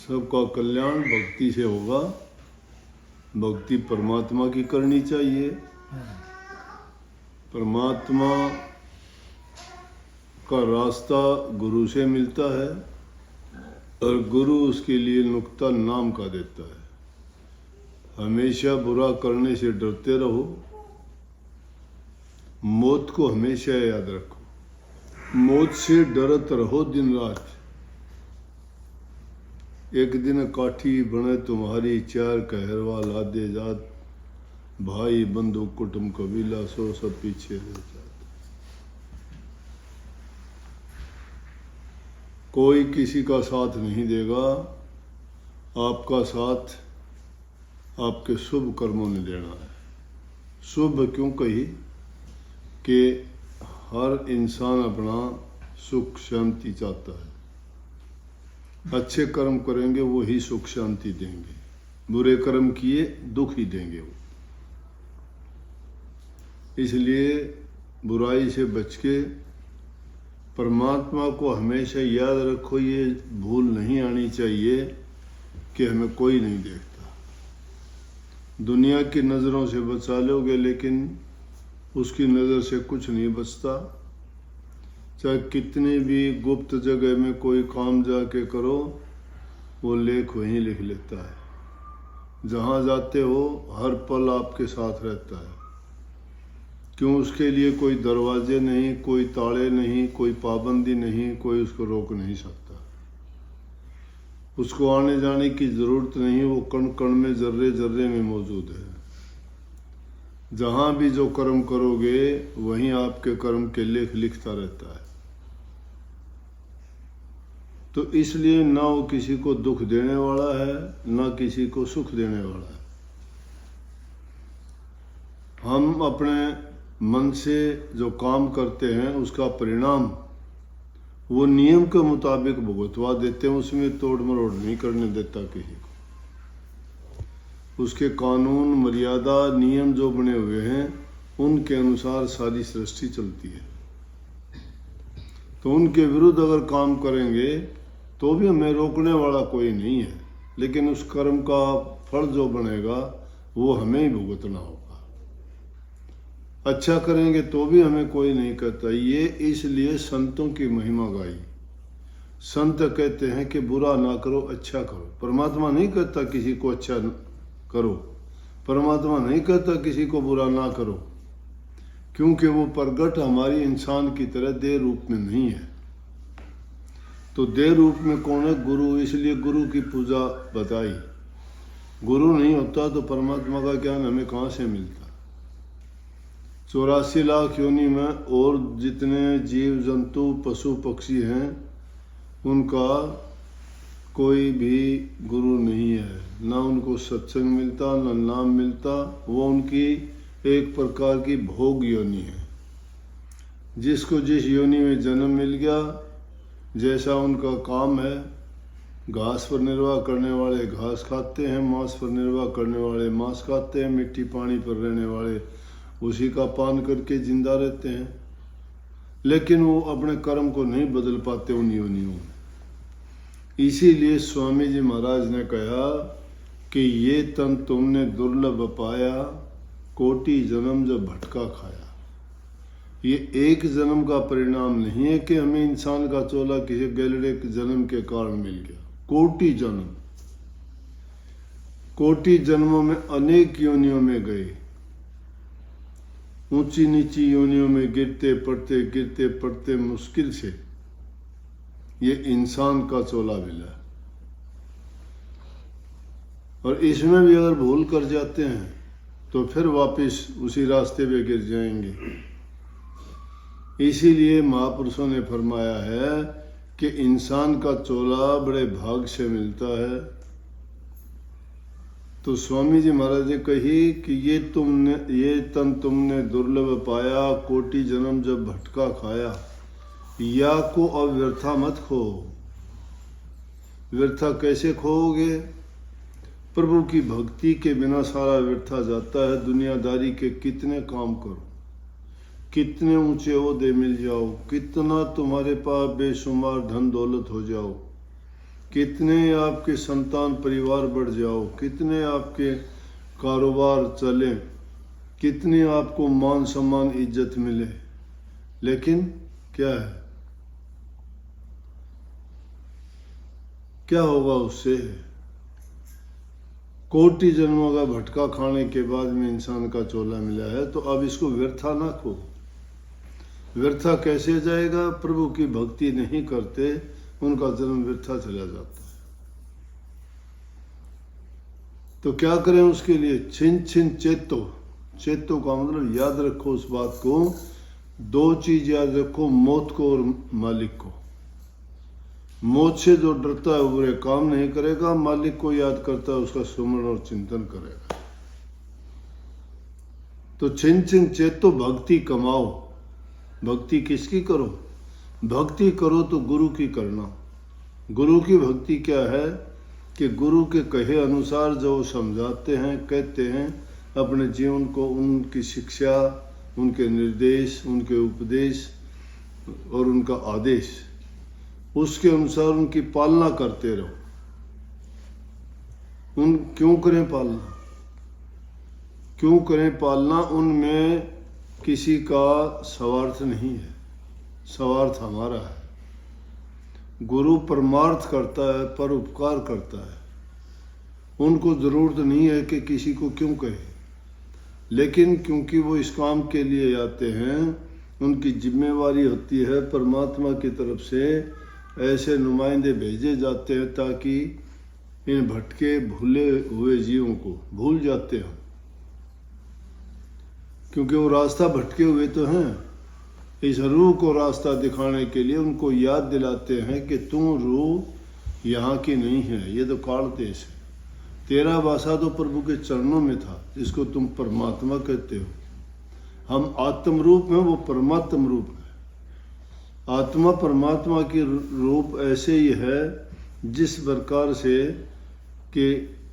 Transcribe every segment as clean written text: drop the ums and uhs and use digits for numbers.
सबका कल्याण भक्ति से होगा। भक्ति परमात्मा की करनी चाहिए। परमात्मा का रास्ता गुरु से मिलता है और गुरु उसके लिए नुक्ता नाम का देता है। हमेशा बुरा करने से डरते रहो, मौत को हमेशा याद रखो, मौत से डरत रहो दिन रात। एक दिन काठी बने तुम्हारी, चार कहरवा लादे जात, भाई बंधु कुटुंब कबीला सो सब पीछे रह जात। कोई किसी का साथ नहीं देगा, आपका साथ आपके शुभ कर्मों ने देना है। शुभ क्यों कही कि हर इंसान अपना सुख शांति चाहता है। अच्छे कर्म करेंगे वो ही सुख शांति देंगे, बुरे कर्म किए दुख ही देंगे वो। इसलिए बुराई से बच के परमात्मा को हमेशा याद रखो। ये भूल नहीं आनी चाहिए कि हमें कोई नहीं देखता। दुनिया की नज़रों से बचा लोगे लेकिन उसकी नज़र से कुछ नहीं बचता। चाहे कितनी भी गुप्त जगह में कोई काम जाके करो, वो लेख वहीं लिख लेता है। जहाँ जाते हो हर पल आपके साथ रहता है। क्यों? उसके लिए कोई दरवाजे नहीं, कोई ताले नहीं, कोई पाबंदी नहीं, कोई उसको रोक नहीं सकता। उसको आने जाने की ज़रूरत नहीं, वो कण कण में जर्रे जर्रे में मौजूद है। जहाँ भी जो कर्म करोगे वहीं आपके कर्म के लेख लिखता रहता है। तो इसलिए ना वो किसी को दुख देने वाला है, ना किसी को सुख देने वाला है। हम अपने मन से जो काम करते हैं उसका परिणाम वो नियम के मुताबिक भुगतवा देते हैं। उसमें तोड़ मरोड़ नहीं करने देता किसी को। उसके कानून मर्यादा नियम जो बने हुए हैं उनके अनुसार सारी सृष्टि चलती है। तो उनके विरुद्ध अगर काम करेंगे तो भी हमें रोकने वाला कोई नहीं है, लेकिन उस कर्म का फल जो बनेगा वो हमें ही भुगतना होगा। अच्छा करेंगे तो भी हमें कोई नहीं कहता। ये इसलिए संतों की महिमा गाई। संत कहते हैं कि बुरा ना करो, अच्छा करो। परमात्मा नहीं कहता किसी को अच्छा करो, परमात्मा नहीं कहता किसी को बुरा ना करो, क्योंकि वो प्रगट हमारी इंसान की तरह देह रूप में नहीं है। तो देह रूप में कौन है? गुरु। इसलिए गुरु की पूजा बताई। गुरु नहीं होता तो परमात्मा का ज्ञान हमें कहाँ से मिलता? 84 लाख योनि में और जितने जीव जंतु पशु पक्षी हैं उनका कोई भी गुरु नहीं है। ना उनको सत्संग मिलता, ना नाम मिलता। वो उनकी एक प्रकार की भोग योनि है। जिसको जिस योनि में जन्म मिल गया, जैसा उनका काम है, घास पर निर्वाह करने वाले घास खाते हैं, मांस पर निर्वाह करने वाले मांस खाते हैं, मिट्टी पानी पर रहने वाले उसी का पान करके जिंदा रहते हैं। लेकिन वो अपने कर्म को नहीं बदल पाते उन योनियों में। इसीलिए स्वामी जी महाराज ने कहा कि ये तन तुमने दुर्लभ पाया, कोटि जन्म जब भटका खाया। ये एक जन्म का परिणाम नहीं है कि हमें इंसान का चोला किसी गैलरे के जन्म के कारण मिल गया। कोटि जन्म, कोटि जन्मों में अनेक योनियों में गए, ऊंची नीची योनियों में गिरते पड़ते मुश्किल से ये इंसान का चोला मिला। और इसमें भी अगर भूल कर जाते हैं तो फिर वापस उसी रास्ते पे गिर जाएंगे। इसीलिए महापुरुषों ने फरमाया है कि इंसान का चोला बड़े भाग से मिलता है। तो स्वामी जी महाराज ने कही कि ये तन तुमने दुर्लभ पाया, कोटि जन्म जब भटका खाया। या को अब व्यर्था मत खो। व्यर्था कैसे खोओगे? प्रभु की भक्ति के बिना सारा व्यर्था जाता है। दुनियादारी के कितने काम करो, कितने ऊंचे ओहदे मिल जाओ, कितना तुम्हारे पास बेशुमार धन दौलत हो जाओ, कितने आपके संतान परिवार बढ़ जाओ, कितने आपके कारोबार चले, कितनी आपको मान सम्मान इज्जत मिले, लेकिन क्या है, क्या होगा उससे? कोटि जन्मों का भटका खाने के बाद में इंसान का चोला मिला है, तो अब इसको व्यर्था ना खो। व्यर्था कैसे जाएगा? प्रभु की भक्ति नहीं करते, उनका जन्म व्यर्था चला जाता है। तो क्या करें उसके लिए? छिन छिन चेतो। चेतो का मतलब याद रखो उस बात को, दो चीज याद रखो, मौत को और मालिक को। मौत से जो डरता है वो बुरे काम नहीं करेगा, मालिक को याद करता है उसका सुमरण और चिंतन करेगा। तो छिन छिन चेतो, भक्ति कमाओ। भक्ति किसकी करो? भक्ति करो तो गुरु की करना। गुरु की भक्ति क्या है कि गुरु के कहे अनुसार जो समझाते हैं, कहते हैं, अपने जीवन को उनकी शिक्षा, उनके निर्देश, उनके उपदेश और उनका आदेश, उसके अनुसार उनकी पालना करते रहो। उन क्यों करें पालना? क्यों करें पालना? उनमें किसी का स्वार्थ नहीं है, स्वार्थ हमारा है। गुरु परमार्थ करता है, पर उपकार करता है। उनको जरूरत नहीं है कि किसी को क्यों कहे, लेकिन क्योंकि वो इस काम के लिए आते हैं, उनकी जिम्मेवारी होती है परमात्मा की तरफ से ऐसे नुमाइंदे भेजे जाते हैं ताकि इन भटके भूले हुए जीवों को भूल जाते हैं, क्योंकि वो रास्ता भटके हुए तो हैं। इस रूह को रास्ता दिखाने के लिए उनको याद दिलाते हैं कि तुम रूह यहाँ की नहीं है, ये तो काल देश है। तेरा वासा तो प्रभु के चरणों में था, जिसको तुम परमात्मा कहते हो। हम आत्म रूप में, वो परमात्म रूप है। आत्मा परमात्मा की रूप ऐसे ही है जिस प्रकार से कि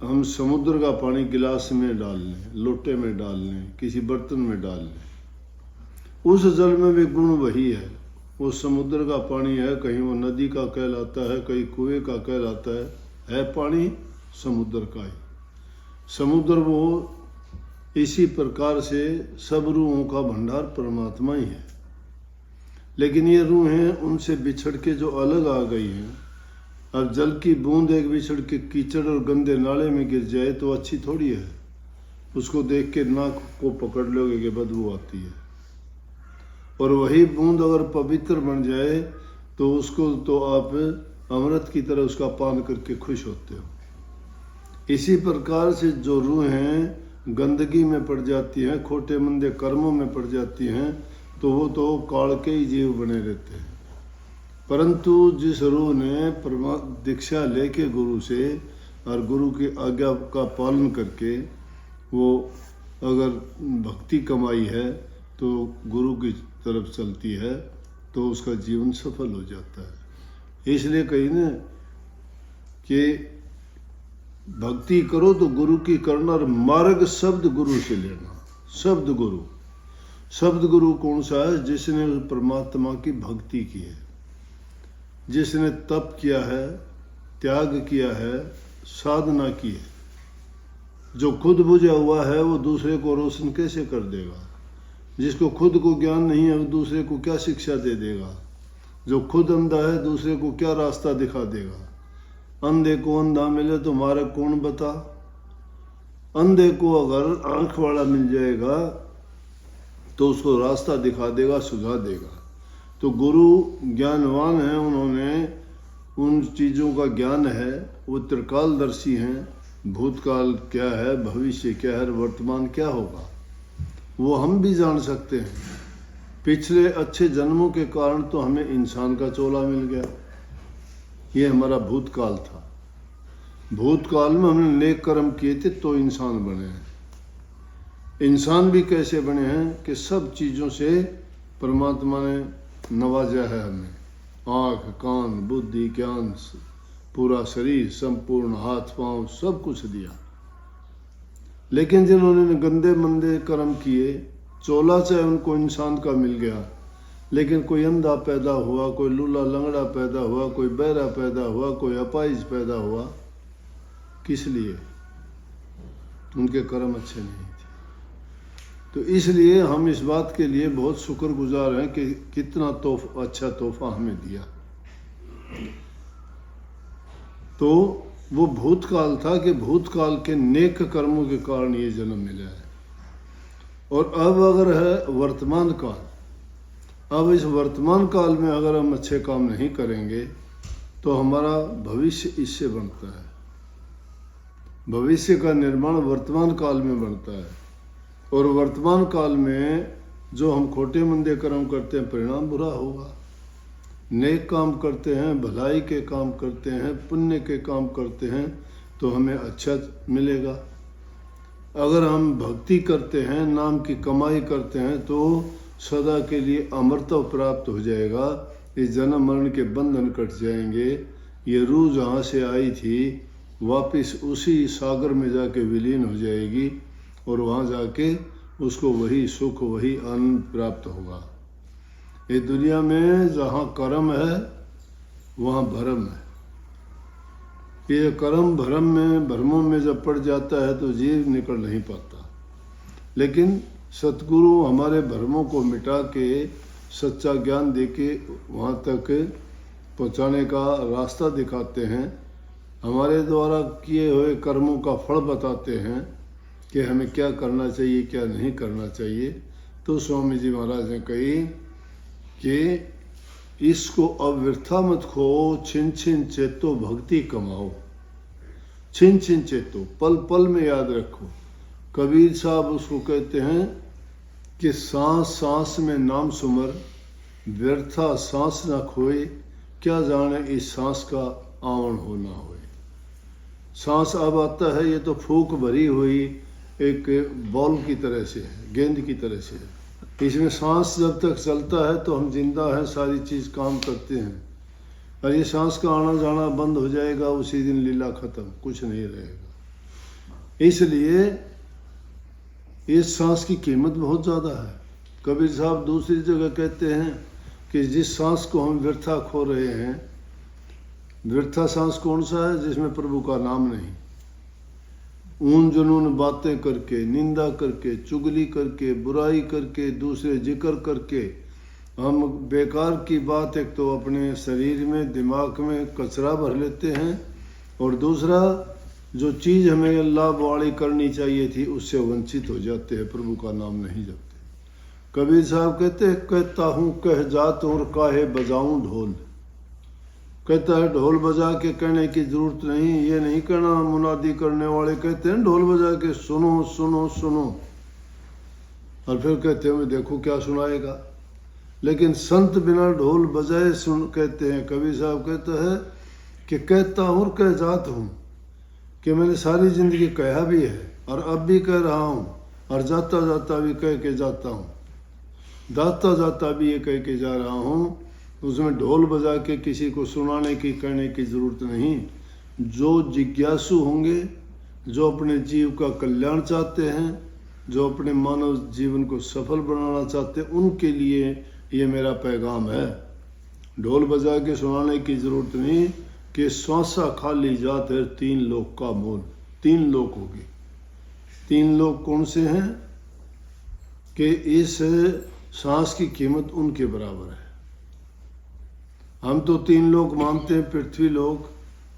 हम समुद्र का पानी गिलास में डाल लें, लोटे में डाल लें, किसी बर्तन में डाल लें, उस जल में भी गुण वही है। वो समुद्र का पानी है, कहीं वो नदी का कहलाता है, कहीं कुएं का कहलाता है पानी समुद्र का ही। समुद्र वो इसी प्रकार से सब रूहों का भंडार परमात्मा ही है। लेकिन ये रूहें उनसे बिछड़ के जो अलग आ गई हैं, अब जल की बूंद एक बिछड़ के कीचड़ और गंदे नाले में गिर जाए तो अच्छी थोड़ी है। उसको देख के नाक को पकड़ लोगे कि बदबू आती है। और वही बूंद अगर पवित्र बन जाए तो उसको तो आप अमृत की तरह उसका पान करके खुश होते हो। इसी प्रकार से जो रूहें गंदगी में पड़ जाती हैं, खोटे मंदे कर्मों में पड़ जाती हैं, तो वो तो काल के ही जीव बने रहते हैं। परंतु जिस रूह ने दीक्षा लेके गुरु से और गुरु की आज्ञा का पालन करके वो अगर भक्ति कमाई है तो गुरु की तरफ चलती है, तो उसका जीवन सफल हो जाता है। इसलिए कहीं ना कि भक्ति करो तो गुरु की करना, और मार्ग शब्द गुरु से लेना। शब्द गुरु, शब्द गुरु कौन सा है? जिसने परमात्मा की भक्ति की है, जिसने तप किया है, त्याग किया है, साधना की है। जो खुद बुझा हुआ है वो दूसरे को रोशन कैसे कर देगा? जिसको खुद को ज्ञान नहीं है वो दूसरे को क्या शिक्षा दे देगा? जो खुद अंधा है दूसरे को क्या रास्ता दिखा देगा? अंधे को अंधा मिले तो मार्ग कौन बता? अंधे को अगर आंख वाला मिल जाएगा तो उसको रास्ता दिखा देगा, सुझा देगा। तो गुरु ज्ञानवान है, उन्होंने उन चीज़ों का ज्ञान है, वो त्रिकालदर्शी हैं। भूतकाल क्या है, भविष्य क्या है, वर्तमान क्या होगा, वो हम भी जान सकते हैं। पिछले अच्छे जन्मों के कारण तो हमें इंसान का चोला मिल गया, ये हमारा भूतकाल था। भूतकाल में हमने नेक कर्म किए थे तो इंसान बने हैं। इंसान भी कैसे बने हैं कि सब चीज़ों से परमात्मा ने नवाजा है हमें। आँख, कान, बुद्धि, ज्ञान, पूरा शरीर, संपूर्ण हाथ पांव, सब कुछ दिया। लेकिन जिन्होंने गंदे मंदे कर्म किए, चोला चाहे उनको इंसान का मिल गया, लेकिन कोई अंधा पैदा हुआ, कोई लूला लंगड़ा पैदा हुआ, कोई बहरा पैदा हुआ, कोई अपाहिज पैदा हुआ, किस लिए? उनके कर्म अच्छे नहीं थे। तो इसलिए हम इस बात के लिए बहुत शुक्रगुजार हैं कि कितना अच्छा तोहफा हमें दिया। तो वो भूतकाल था कि भूतकाल के नेक कर्मों के कारण ये जन्म मिला है। और अब अगर है वर्तमान काल, अब इस वर्तमान काल में अगर हम अच्छे काम नहीं करेंगे तो हमारा भविष्य इससे बनता है। भविष्य का निर्माण वर्तमान काल में बनता है, और वर्तमान काल में जो हम खोटे मंदे कर्म करते हैं परिणाम बुरा होगा। नेक काम करते हैं, भलाई के काम करते हैं, पुण्य के काम करते हैं तो हमें अच्छा मिलेगा। अगर हम भक्ति करते हैं, नाम की कमाई करते हैं तो सदा के लिए अमरता प्राप्त हो जाएगा। इस जन्म मरण के बंधन कट जाएंगे। ये रूह जहाँ से आई थी वापस उसी सागर में जाके विलीन हो जाएगी, और वहाँ जाके उसको वही सुख, वही आनंद प्राप्त होगा। इस दुनिया में जहाँ कर्म है वहाँ भरम है। ये कर्म भरमों में जब पड़ जाता है तो जीव निकल नहीं पाता। लेकिन सतगुरु हमारे भरमों को मिटा के सच्चा ज्ञान देके वहाँ तक पहुँचाने का रास्ता दिखाते हैं। हमारे द्वारा किए हुए कर्मों का फल बताते हैं कि हमें क्या करना चाहिए, क्या नहीं करना चाहिए। तो स्वामी जी महाराज ने कही कि इसको अब वृथा मत खो, छिन छिन चेतो भक्ति कमाओ। छिन छिन चेतो, पल पल में याद रखो। कबीर साहब उसको कहते हैं कि सांस सांस में नाम सुमर, व्यर्था सांस न खोए, क्या जाने इस सांस का आवण हो ना होए। सांस अब आता है, ये तो फूंक भरी हुई एक बॉल की तरह से है, गेंद की तरह से है। इसमें सांस जब तक चलता है तो हम जिंदा हैं, सारी चीज़ काम करते हैं। और ये सांस का आना जाना बंद हो जाएगा, उसी दिन लीला खत्म, कुछ नहीं रहेगा। इसलिए इस सांस की कीमत बहुत ज़्यादा है। कबीर साहब दूसरी जगह कहते हैं कि जिस सांस को हम व्यर्था खो रहे हैं, व्यर्था सांस कौन सा है? जिसमें प्रभु का नाम नहीं। ऊन जुनून बातें करके, निंदा करके, चुगली करके, बुराई करके, दूसरे जिक्र करके हम बेकार की बात एक तो अपने शरीर में, दिमाग में कचरा भर लेते हैं, और दूसरा जो चीज़ हमें लाभ वाली करनी चाहिए थी उससे वंचित हो जाते हैं, प्रभु का नाम नहीं जपते। कबीर साहब कहते, कहता हूँ कह जात और काहे बजाऊं ढोल। कहता है ढोल बजा के कहने की जरूरत नहीं, ये नहीं कहना। मुनादी करने वाले कहते हैं ढोल बजा के सुनो सुनो सुनो, और फिर कहते हैं देखो क्या सुनाएगा। लेकिन संत बिना ढोल बजाए सुन कहते हैं। कबीर साहब कहते हैं कि कहता हूँ और कह जात हूँ, कि मैंने सारी जिंदगी कहा भी है और अब भी कह रहा हूँ, और जाता जाता भी कह के जाता हूँ, जाता जाता भी ये कह के जा रहा हूँ। उसमें ढोल बजा के किसी को सुनाने की, कहने की ज़रूरत नहीं। जो जिज्ञासु होंगे, जो अपने जीव का कल्याण चाहते हैं, जो अपने मानव जीवन को सफल बनाना चाहते हैं, उनके लिए ये मेरा पैगाम है। ढोल बजा के सुनाने की ज़रूरत नहीं कि श्वासा खाली जात है 3 लोक का मोल। 3 लोक होगी। 3 लोक कौन से हैं? कि इस सांस की कीमत उनके बराबर है। हम तो 3 लोक मानते हैं, पृथ्वी लोक,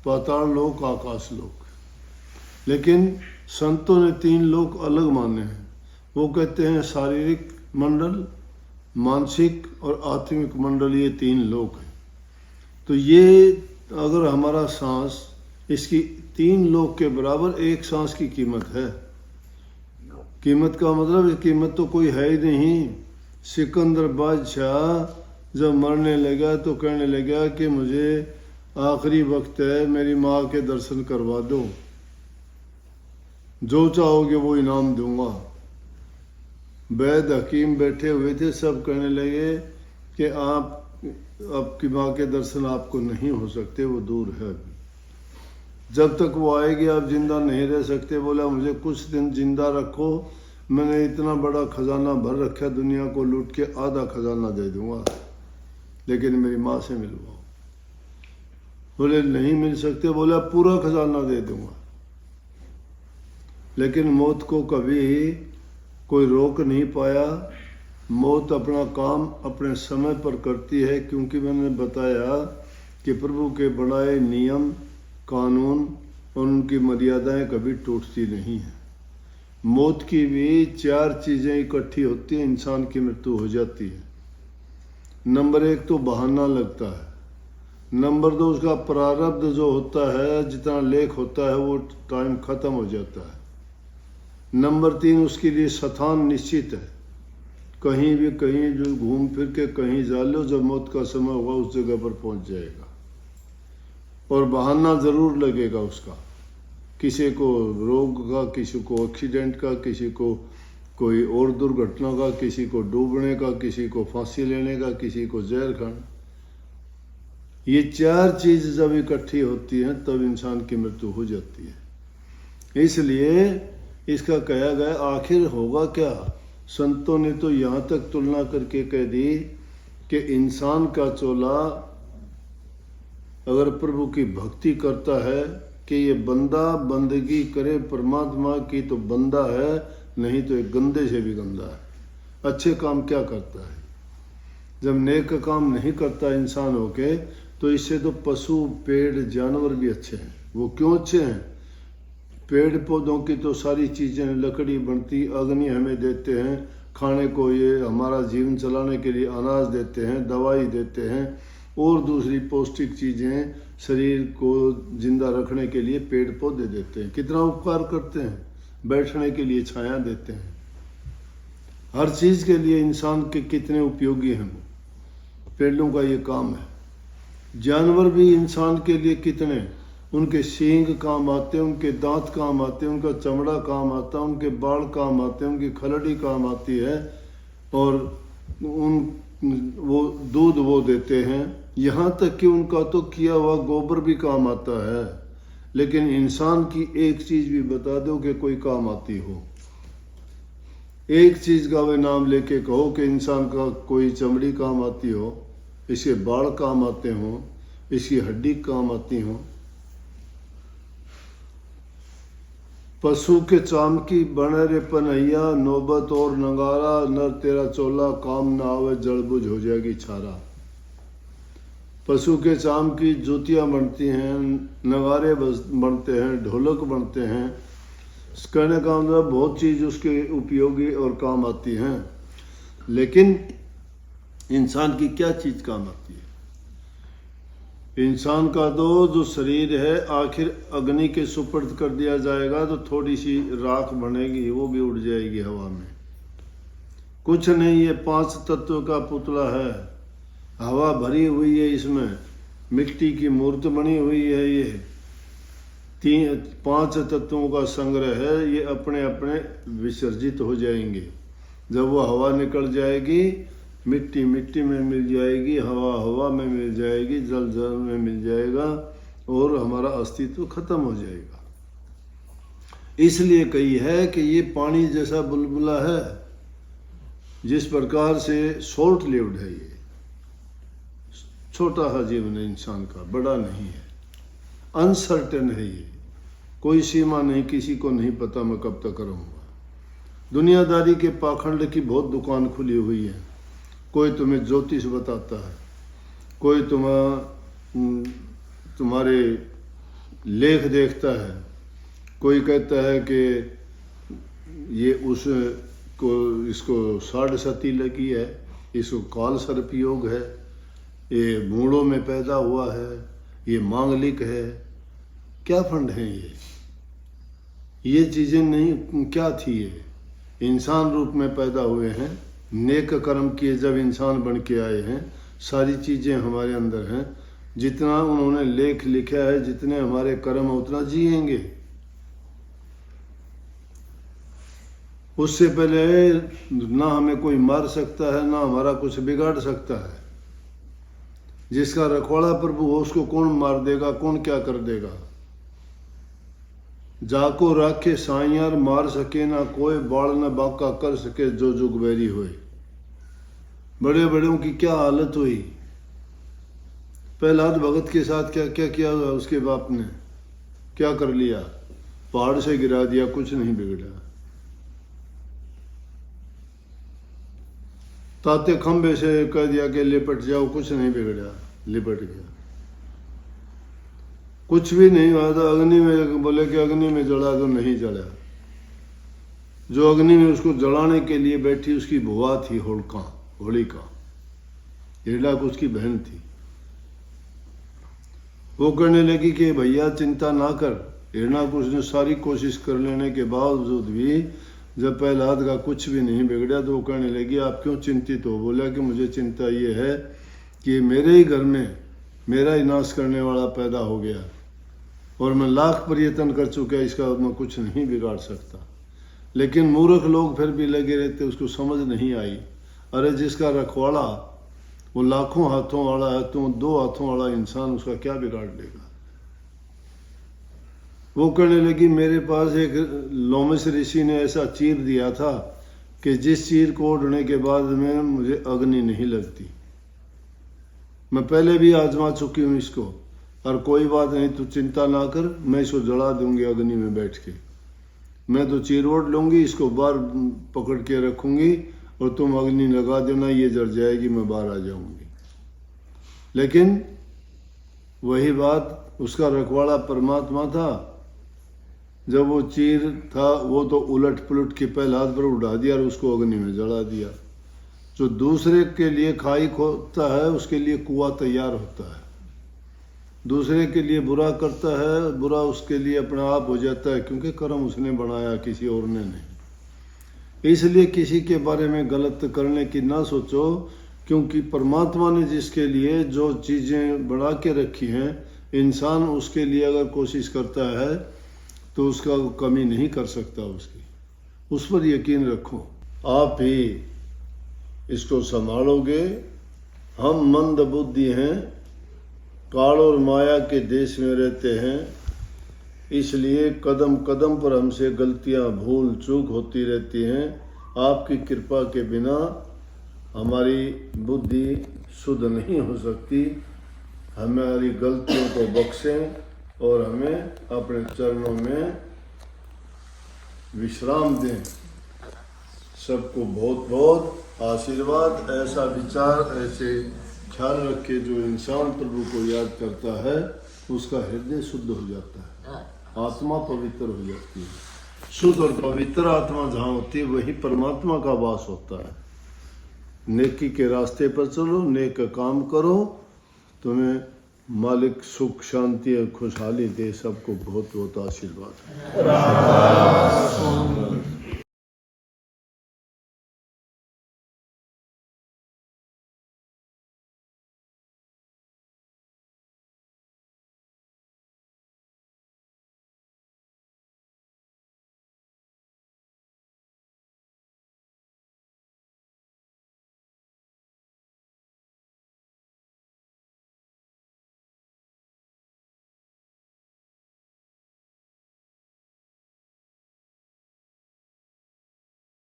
पाताल लोक, आकाश लोक। लेकिन संतों ने 3 लोक अलग माने हैं। वो कहते हैं शारीरिक मंडल, मानसिक और आत्मिक मंडल, ये 3 लोक हैं। तो ये अगर हमारा सांस इसकी 3 लोक के बराबर एक सांस की कीमत है। कीमत का मतलब कीमत तो कोई है ही नहीं। सिकंदर बादशाह जब मरने लगा तो कहने लगा कि मुझे आखिरी वक्त है, मेरी माँ के दर्शन करवा दो, जो चाहोगे वो इनाम दूंगा। वैद हकीम बैठे हुए थे, सब कहने लगे कि आपकी माँ के दर्शन आपको नहीं हो सकते, वो दूर है, जब तक वो आएगी आप जिंदा नहीं रह सकते। बोला मुझे कुछ दिन जिंदा रखो, मैंने इतना बड़ा खजाना भर रखा दुनिया को लूट के आधा खजाना दे दूंगा, लेकिन मेरी माँ से मिलवाओ। बोले नहीं मिल सकते, बोला पूरा खजाना दे दूंगा। लेकिन मौत को कभी कोई रोक नहीं पाया। मौत अपना काम अपने समय पर करती है, क्योंकि मैंने बताया कि प्रभु के बनाए नियम कानून और उनकी मर्यादाएं कभी टूटती नहीं हैं। मौत की भी 4 चीज़ें इकट्ठी होती हैं, इंसान की मृत्यु हो जाती है। नंबर 1 तो बहाना लगता है। नंबर 2 उसका प्रारब्ध जो होता है, जितना लेख होता है वो टाइम खत्म हो जाता है। नंबर 3 उसके लिए स्थान निश्चित है, कहीं भी कहीं जो घूम फिर के कहीं जा लो, जब मौत का समय होगा उस जगह पर पहुंच जाएगा। और बहाना ज़रूर लगेगा उसका, किसी को रोग का, किसी को एक्सीडेंट का, किसी को कोई और दुर्घटना का, किसी को डूबने का, किसी को फांसी लेने का, किसी को जहर खाना। ये 4 चीज़ जब इकट्ठी होती हैं तब इंसान की मृत्यु हो जाती है। इसलिए इसका कहा गया आखिर होगा क्या। संतों ने तो यहाँ तक तुलना करके कह दी कि इंसान का चोला अगर प्रभु की भक्ति करता है कि ये बंदा बंदगी करे परमात्मा की तो बंदा है, नहीं तो एक गंदे से भी गंदा है। अच्छे काम क्या करता है? जब नेक काम नहीं करता इंसान होके, तो इससे तो पशु पेड़ जानवर भी अच्छे हैं। वो क्यों अच्छे हैं? पेड़ पौधों की तो सारी चीज़ें, लकड़ी बनती, अग्नि हमें देते हैं खाने को, ये हमारा जीवन चलाने के लिए अनाज देते हैं, दवाई देते हैं और दूसरी पौष्टिक चीज़ें शरीर को जिंदा रखने के लिए पेड़ पौधे देते हैं। कितना उपकार करते हैं, बैठने के लिए छाया देते हैं। हर चीज़ के लिए इंसान के कितने उपयोगी हैं पेड़ों का ये काम है। जानवर भी इंसान के लिए कितने, उनके सींग काम आते हैं, उनके दांत काम आते हैं, उनका चमड़ा काम आता है, उनके बाल काम आते हैं, उनकी खलड़ी काम आती है और वो दूध वो देते हैं। यहाँ तक कि उनका तो किया हुआ गोबर भी काम आता है। लेकिन इंसान की एक चीज़ भी बता दो कि कोई काम आती हो, एक चीज़ का वे नाम लेके कहो कि इंसान का कोई चमड़ी काम आती हो, इसके बाल काम आते हों, इसकी हड्डी काम आती हों। पशु के चाम की बने रे पनैया, नौबत और नगारा, नर तेरा चोला काम ना आवे, जड़बुझ हो जाएगी छारा। पशु के चाम की जूतियाँ बनती हैं, नगारे बनते हैं, ढोलक बनते हैं। कहने का मतलब बहुत चीज़ उसके उपयोगी और काम आती हैं। लेकिन इंसान की क्या चीज़ काम आती है? इंसान का तो जो शरीर है आखिर अग्नि के सुपर्द कर दिया जाएगा तो थोड़ी सी राख बनेगी, वो भी उड़ जाएगी हवा में। कुछ नहीं, ये 5 तत्व का पुतला है, हवा भरी हुई है, इसमें मिट्टी की मूर्त बनी हुई है। ये 5 तत्वों का संग्रह है, ये अपने अपने विसर्जित हो जाएंगे। जब वो हवा निकल जाएगी, मिट्टी मिट्टी में मिल जाएगी, हवा हवा में मिल जाएगी, जल जल में मिल जाएगा और हमारा अस्तित्व खत्म हो जाएगा। इसलिए कही है कि ये पानी जैसा बुलबुला है, जिस प्रकार से शॉर्ट लिव्ड है, ये छोटा सा जीवन है इंसान का, बड़ा नहीं है, अनसर्टेन है। ये कोई सीमा नहीं, किसी को नहीं पता मैं कब तक रहूँगा। दुनियादारी के पाखंड की बहुत दुकान खुली हुई है। कोई तुम्हें ज्योतिष बताता है, कोई तुम्हारे लेख देखता है, कोई कहता है कि ये इसको 6.5 लगी है, इसको काल सर्प योग है, ये मूढ़ों में पैदा हुआ है, ये मांगलिक है। क्या फंड है ये चीज़ें नहीं, क्या थी ये? इंसान रूप में पैदा हुए हैं, नेक कर्म किए जब इंसान बन के आए हैं, सारी चीज़ें हमारे अंदर हैं। जितना उन्होंने लेख लिखा है, जितने हमारे कर्म उतना जिएंगे। उससे पहले ना हमें कोई मार सकता है, ना हमारा कुछ बिगाड़ सकता है। जिसका रखवाड़ा प्रभु हो उसको कौन मार देगा, कौन क्या कर देगा? जाको राखे साइयार मार सके ना कोई, बाल न बाका कर सके जो जुग बैरी होए। बड़े बड़ों की क्या हालत हुई। प्रहलाद भगत के साथ क्या क्या किया हुआ, उसके बाप ने क्या कर लिया, पहाड़ से गिरा दिया, कुछ नहीं बिगड़ा। ताते खंबे से कह दिया कि लिपट जाओ, कुछ नहीं बिगड़ा, लिपट गया। कुछ भी नहीं हुआ था। अग्नि में बोले कि अग्नि में जला तो नहीं जला। जो अग्नि में उसको जलाने के लिए बैठी उसकी बुआ थी होलिका, हिरण्यक उसकी बहन थी। वो कहने लगी कि भैया चिंता ना कर। हिरण्यक उसने सारी कोशिश कर लेने के बावजूद भी जब प्रहलाद का कुछ भी नहीं बिगड़ा तो वो कहने लगी आप क्यों चिंतित हो। बोला कि मुझे चिंता ये है कि मेरे ही घर में मेरा ही नाश करने वाला पैदा हो गया और मैं लाख प्रयत्न कर चुका, इसका मैं कुछ नहीं बिगाड़ सकता। लेकिन मूर्ख लोग फिर भी लगे रहते, उसको समझ नहीं आई। अरे जिसका रखवाला वो लाखों हाथों वाला है, तो 2 हाथों वाला इंसान उसका क्या बिगाड़ लेगा। वो कहने लगी मेरे पास एक लोमस ऋषि ने ऐसा चीर दिया था कि जिस चीर को उड़ने के बाद में मुझे अग्नि नहीं लगती। मैं पहले भी आजमा चुकी हूँ इसको, और कोई बात नहीं, तू चिंता ना कर, मैं इसको जला दूंगी अग्नि में बैठ के। मैं तो चीर ओढ़ लूंगी, इसको बाहर पकड़ के रखूंगी और तुम अग्नि लगा देना, ये जल जाएगी, मैं बाहर आ जाऊंगी। लेकिन वही बात, उसका रखवाला परमात्मा था। जब वो चीर था वो तो उलट पुलट के प्रहलाद पर उड़ा दिया और उसको अग्नि में जला दिया। जो दूसरे के लिए खाई खोदता है उसके लिए कुआं तैयार होता है। दूसरे के लिए बुरा करता है, बुरा उसके लिए अपने आप हो जाता है, क्योंकि कर्म उसने बनाया, किसी और ने नहीं। इसलिए किसी के बारे में गलत करने की ना सोचो, क्योंकि परमात्मा ने जिसके लिए जो चीज़ें बना के रखी हैं, इंसान उसके लिए अगर कोशिश करता है तो उसका कमी नहीं कर सकता उसकी। उस पर यकीन रखो, आप ही इसको संभालोगे। हम मंद बुद्धि हैं, काल और माया के देश में रहते हैं, इसलिए कदम कदम पर हमसे गलतियां भूल चूक होती रहती हैं। आपकी कृपा के बिना हमारी बुद्धि शुद्ध नहीं हो सकती। हमारी गलतियों को बख्शें और हमें अपने चरणों में विश्राम दें। सबको बहुत बहुत आशीर्वाद। ऐसा विचार, ऐसे ख्याल रखे, जो इंसान प्रभु को याद करता है उसका हृदय शुद्ध हो जाता है, आत्मा पवित्र हो जाती है। शुद्ध और पवित्र आत्मा जहाँ होती है वही परमात्मा का वास होता है। नेकी के रास्ते पर चलो, नेक काम करो, तुम्हें मालिक सुख शांति और खुशहाली दे। सबको बहुत बहुत आशीर्वाद।